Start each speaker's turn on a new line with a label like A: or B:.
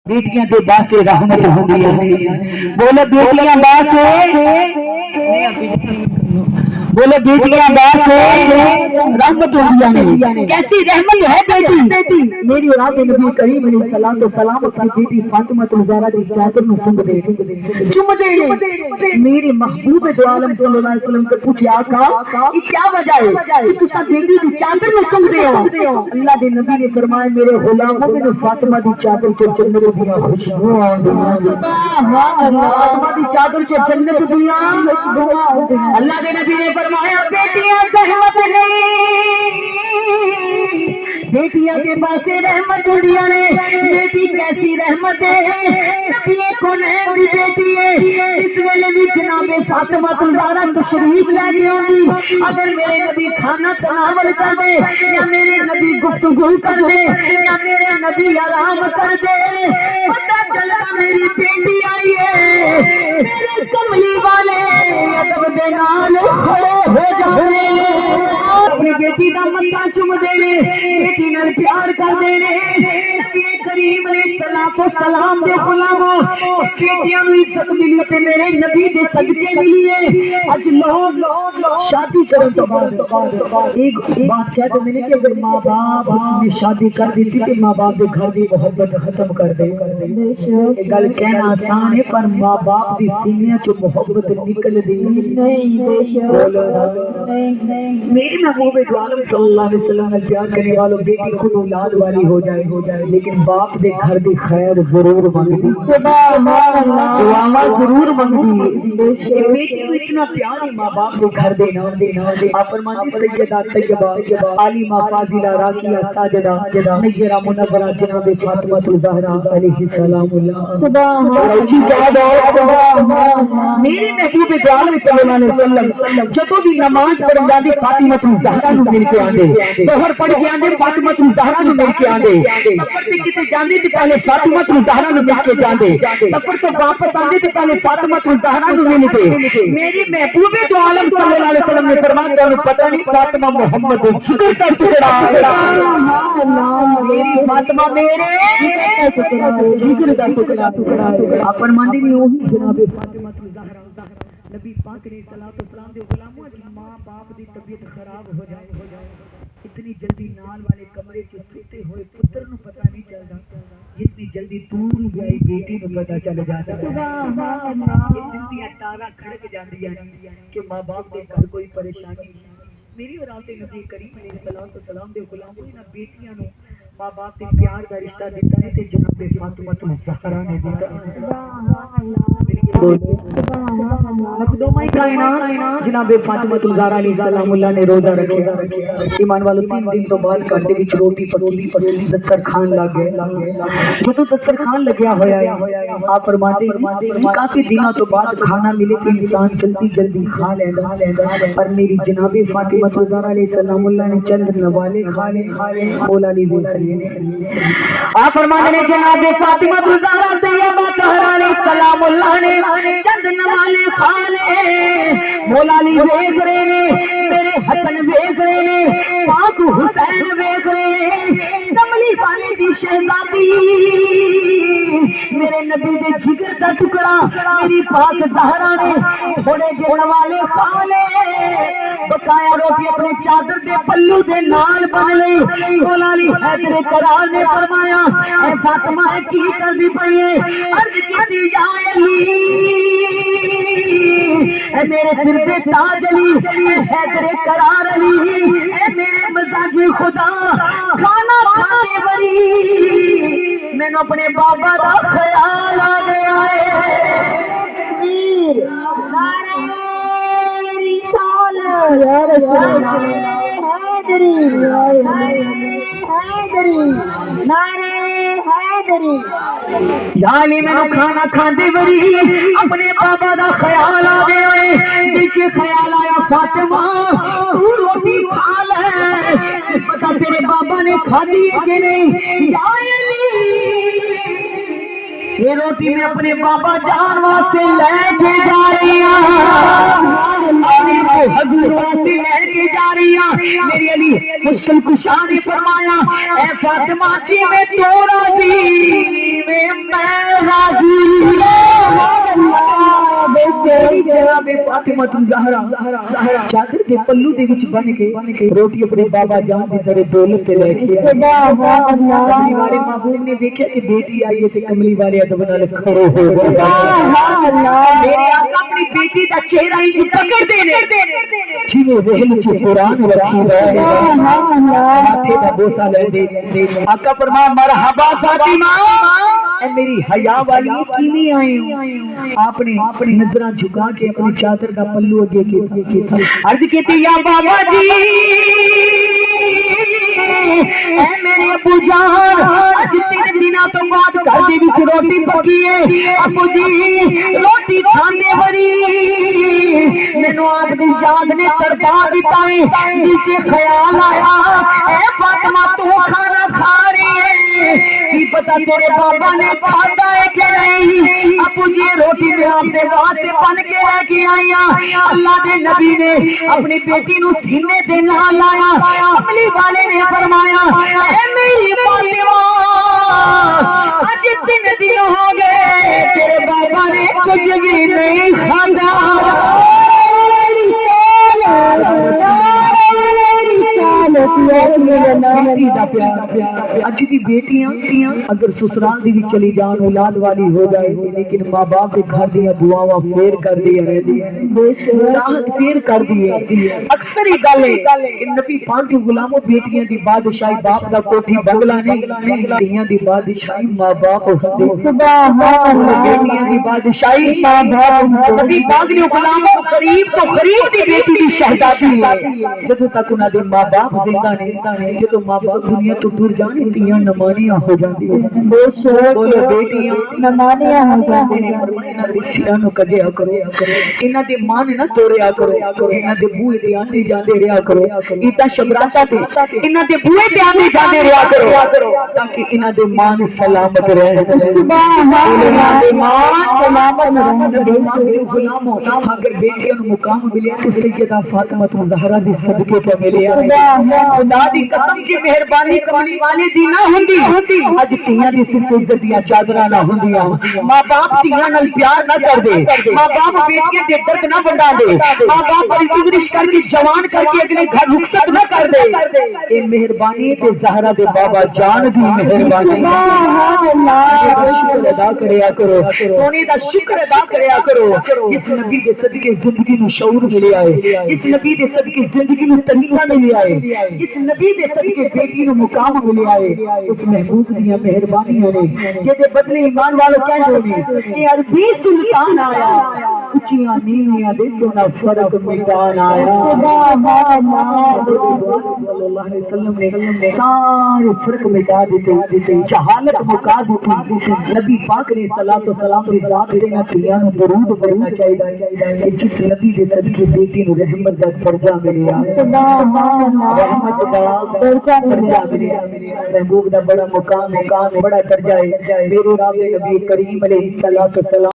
A: بیٹیاں کے بعد سے رحمت ہوندی ہے۔ بولو بیٹیاں بعد سے، بولو بیٹیاں بعد سے رحمت ہوندی ہے۔ کیسی رحمت ہے بیٹی؟ میری رات نبی کریم علیہ الصلوۃ والسلام اپنی بیٹی فاطمہ الزہرا کی چادر میں سونگ دے چم دے میرے محبوب دو عالم صلی اللہ علیہ وسلم کو پوچھے آقا یہ کیا وجہ ہے کہ تسا بیٹی کی چادر میں سونگ دے ہو؟ اللہ دے نبی نے فرمایا میرے غلاموں میں فاطمہ دی چادر جو جنت دیا خوشبو فاطمہ دی چادر جو جنت دیا خوشبو۔ اللہ دے نبی نے فرمایا بیٹیاں زحمت نہیں، بیٹیاں کے پاس رحمت ہوندی ہے۔ بیٹی کیسی رحمت ہے؟ نبی کونین دی بیٹی ہے، اس ویلے بھی جناب فاطمہ الزہرا تشریف لے کے آندی، اگر میرے نبی کھانا تناول کر دے یا میرے نبی گفتگو کر دے یا میرے نبی آرام کر دے، پتہ چلا میری بیٹی آئی ہے، میرے کملی والے ادب دے نال کھڑے ہو جاندے، اپنی بیٹی دا متھا چوم دے، بیٹی نال پیار کر دے۔ نبی کریم علیہ الصلوۃ والسلام دے غلاموں بیٹیاں نوں عزت ملی تے میرے نبی دے صدقے ملی ہے۔ اج لوگ شادی کرن تو بعد ایک بات کہتے ہیں کہ اگر ماں باپ نے شادی کر دی تھی تو ماں باپ دے گھر دی محبت ختم کر دے۔ یہ گل کہنا آسان ہے پر ماں باپ دی سینے چ محبت نکل دی نہیں۔ میری محبوب دو عالم صلی اللہ علیہ وسلم نے پیار کرنے والوں بیٹی خود اولاد والی ہو جائے لیکن باپ دے گھر دی خیر ضرور مانگتی، دعا ضرور منگتی۔ بیٹی کو اتنا پیار ہے ماں باپ کے گھر دے نام آپ فرماتی سیدہ طیبہ عالمہ فاضلہ راقیہ ساجدہ نیرہ منورہ جناب فاطمہ الزہرا علیہ السلام اللہ۔ سبحان میرے محبوب دو عالم صلی اللہ علیہ وسلم جدوں بھی نماز پڑھ جاندے فاطمہ الزہرا نوں مل کے آندے، ظہر پڑھ کے آندے فاطمہ الزہرا نوں مل کے آندے، سفر تے کتے جاندے تے پہلے فاطمہ الزہرا نوں مل کے جاندے، سفر تو واپس آندے تے پہلے فاطمہ الزہرا نوں ملتے۔ میری محبوب دو عالم صلی اللہ علیہ وسلم نے فرمایا تانوں پتہ نہیں فاطمہ محمد جگر کا ٹکڑا میری فاطمہ میرے جگر کا ٹکڑا آپ فرماندے نہیں وہی جناب فاطمہ الزہرا نبی پاک علیہ الصلوۃ والسلام دے غلاموں جی ماں باپ دی طبیعت خراب ہو جائے اتنی جلدی نال والے کمرے چ سوتے ہوئے پتر نو پتہ نہیں چلدا، جتنی جلدی دور گئی بیٹی نو پتہ چل جاتا۔ سبحان اللہ اتنی تارا کھڑک جاندی ہے کہ ماں باپ دے گھر کوئی پریشانی میری اور آپ نبی کریم علیہ الصلوۃ والسلام دے غلاموں نے بیٹیاں نو ماں باپ دے پیار دا رشتہ دیتا ہے تے جناب فاطمہ الزہرا نے دیتا۔ جناب فاطمہ الزہرا علیہ السلام اللہ نے روزہ رکھا، ایمان والو 3 دن تو بعد گھر دے وچ روٹی پکی دسترخوان لگ گیا۔ جدوں دسترخوان لگیا ہویا ہے آپ فرماتے ہیں کافی دنوں تو بعد کھانا ملے تو انسان جلدی کھا لیندا، پر میری جناب فاطمہ الزہرا علیہ السلام اللہ نے چند نوالے کھا لے مولا علی آپ فرماتے ہیں جناب فاطمہ الزہرا طیبہ طاہرہ علیہ السلام اللہ نے چند نوالے کھا لے، مولا علی دیکھ رہے نے، میرے حسن دیکھ رہے نے، پاک حسین دیکھ رہے نے، کملی والے دی شہزادی میرے نبی دے جگر دا ٹکڑا میری پاک زہرا نے تھوڑے جے نوالے کھا لے، بقایا روٹی اپنے چادر دے پلو دے نال بن لئی۔ مولا علی حیدر کرار نے فرمایا اے فاطمہ کی کر دی پئی ہے؟ عرض کیتی یا علی اے میرے سر پہ تاج علی، اے حیدر کرار علی، اے میرے مزاج خدا کھانا کھانے بری میں نے اپنے بابا دا خیال آ گیا ہے۔ یا رسول اللہ یا علی میں کھانا کھاندے بری اپنے بابا دا خیال آ گیا ہے، نیچے خیال آیا فاطمہ تو روٹی کھا لے، پتہ تیرے بابا نے کھا دی ہے کہ نہیں؟ یا علی یہ روٹی میں اپنے بابا جان واسطے لے کے جا رہی ہوں، حضور واسطے لے کے جا رہی ہوں۔ میری علی مشکل کشا نے فرمایا اے فاطمہ جی میں تو راضی میں فاطمہ الزہرا چادر کے پلو دے وچ بن کے روٹی اپنے بابا جان دی طرح دولت تے لے کے کملی والے محبوب نے دیکھا کہ بیٹی آئی ہے تے کملی والے ادب نال کھڑے ہو گئے میرے آقا اپنی بیٹی دا چہرہ ہی جو پکڑ دے جویں وہل چ قرآن رکھی ہے ماتھے دا بوسا لے دے آقا فرمایا مرحبا فاطمہ اے میری حیا والی کیویں آئی ہوں آپ نے اپنی نظراں جھکا کے اپنی چادر کا پلو اگے کیتا عرض کیتی یا بابا جی اے میرے ابو جان اج 3 دنوں تو بعد گھر دے وچ روٹی پکی ہے ابو جی روٹی کھاندے وری مینوں آپ دی یاد نے تڑپا دتا ہے دل چ خیال آیا اے فاطمہ تو کھانا کھا رہی ہے کی پتہ تیرے بابا نے کھادا ہے کہ نہیں ابو جی روٹی میں آپ دے واسطے بن کے لے کے آیا اللہ دے نبی نے اپنی بیٹی نو سینے دے نال لایا کملی والے نے فرمایا اے میری فاطمہ اج 3 دن ہو گئے تیرے بابا نے کچھ بھی نہیں کھادا اج دی بیٹیاں اگر سسرال دی چلی جان اولاد والی ہو جائے لیکن ماں باپ کے گھر دیا دعاواں پھیر کر دی چاہت پھیر کر دی اکثر ہی گل ہے کہ نبی پاک کے غلاموں بیٹیاں دی بادشاہی باپ دا کوٹھی بنگلہ نہیں بیٹیاں دی بادشاہی ماں باپ ہوندے سبحان اللہ بیٹیاں دی بادشاہی ماں باپ نبی پاک نے غلاموں قریب تو قریب دی بیٹی دی شہزادی ہے جدوں تک انہاں دے ماں باپ زندہ نہیں جدوں ماں باپ دنیا تو دور جانے تیاں نمانیاں ہو جاندی بولو بیٹیاں نمانیاں ہو جاندی نے فرمایا انہاں دے سیاں نو کجیا کرو انہاں دے مان نہ توڑیا کرو انہاں دے بوئے تے آندے جاندے رہیا کرو ایتا شبراتا تے انہاں دے بوئے تے آندے جاندے رہیا کرو تاکہ انہاں دے مان سلامت رہے سبحان اللہ دے مان سلامت رہے غلاموں اگر بیٹیاں نو مقام ملیا تے سیدہ فاطمہ الزہرا دی صدقے تے ملیا خدا دی قسم جی مہربانی کملی والے دی نہ ہوندی اج تیاں دی صرف عزت دیاں چادراں نہ ہوندیاں ماں باپ تیاں نال پیار نہ کر دے ماں باپ بیٹیاں دے درد نہ بنڈا دے ماں باپ پرورش کر کے جوان کر کے اگلے گھر رخصت نہ کر دے اے مہربانی تے زہرا دے بابا جان دی مہربانی سبحان اللہ شکر ادا کریا کرو سونے دا شکر ادا کریا کرو اس نبی دے صدقے زندگی نو شعور ملیا ہے اس نبی دے صدقے زندگی نو طریقہ ملیا ہے اس نبی دے صدقے بیٹی نو مقام ملیا ہے اس محبوب دیاں مہربانیاں نے جے بدلے ایمان والو کہندے نے کہ عربی سلطان آیا اچیاں نیویاں دے سونا فرق میدان آیا سبحان اللہ صلی اللہ علیہ وسلم نے سارے فرق مٹا دیتے جہالت مکا دیتی نبی پاک نے صلاۃ و سلام دی ذات تے نبیاں نو درود پڑھنا چاہیے جس نبی دے صدقے بیٹی نو رحمت دا درجہ ملیا سبحان اللہ رحمت دا درجہ ملیا محبوب دا بڑا مقام ہے بڑا درجہ ہے میرے رب نبی کریم علیہ الصلوۃ والسلام